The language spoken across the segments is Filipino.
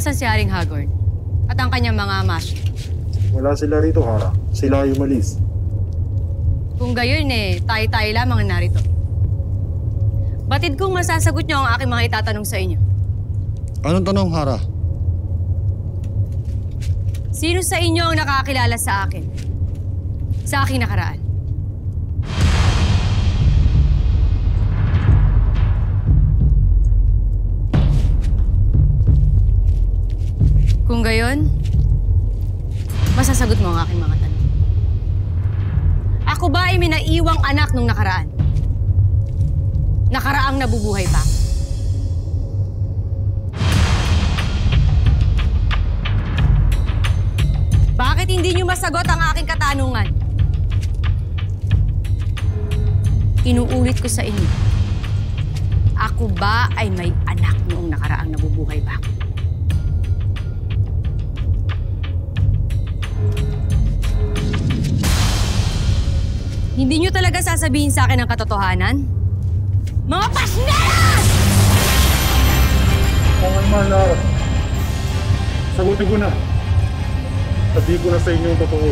Nasaan si Haring Hagorn? At ang kanyang mga mash? Wala sila rito, Hara. Sila ay umalis. Kung gayon tayo-tayo lamang ang narito. Batid kong masasagot niyo ang aking mga itatanong sa inyo. Anong tanong, Hara? Sino sa inyo ang nakakilala sa akin? Sa aking nakaraan? Kung gayon, masasagot mo ang aking mga tanong. Ako ba ay may naiwang anak nung nakaraan? Nakaraang nabubuhay pa? Bakit hindi niyo masagot ang aking katanungan? Inuulit ko sa inyo. Ako ba ay may anak noong nakaraang nabubuhay pa? Hindi niyo talaga sasabihin sa akin ang katotohanan? Mga pasneras! Oo nga, mahal, Hara. Sagutin ko na. Sabihin ko na sa inyo ang totoo.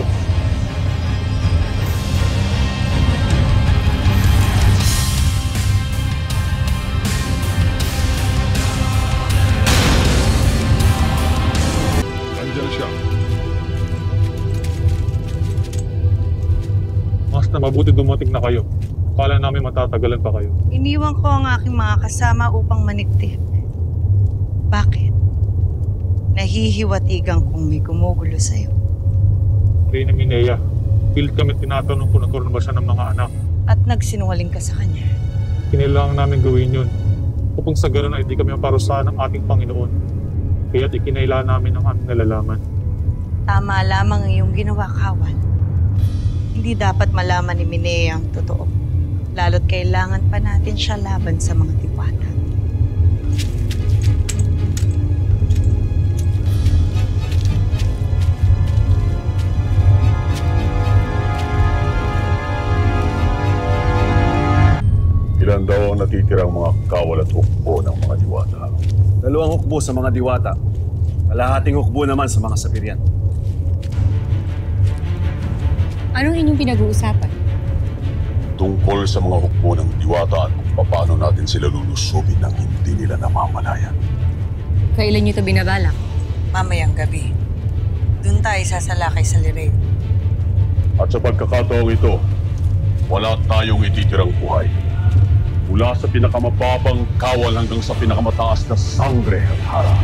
Andiyan siya. Mas na mabuti dumating na kayo. Akala namin matatagalan pa kayo. Iniwan ko ang aking mga kasama upang maniktik. Bakit? Nahihiwatigan kung may gumugulo sa'yo. Reyna Minea, pilit kami tinatanong kung nagkaroon ba siya ng mga anak. At nagsinungaling ka sa kanya. Kinailangan namin gawin yun. Upang sa ganun ay di kami maparusahan ng ating Panginoon. Kaya't ikinailangan namin ang aming nalalaman. Tama lamang ang iyong ginawa, Kawan. Hindi dapat malaman ni Minea ang totoo. Lalo't kailangan pa natin siya laban sa mga diwata. Ilan daw ang natitirang mga kawal at hukbo ng mga diwata? 2 hukbo sa mga diwata. Kalahating hukbo naman sa mga sapiryan. Anong inyong pinag-uusapan? Tungkol sa mga hukbo ng diwata at kung paano natin sila lulusubin nang hindi nila namamalayan. Kailan niyo ito binabalak? Mamayang gabi. Doon tayo sasalakay sa Lireo. At sa pagkakataong ito, wala tayong ititirang buhay. Mula sa pinakamababang kawal hanggang sa pinakamataas na sangre at hara.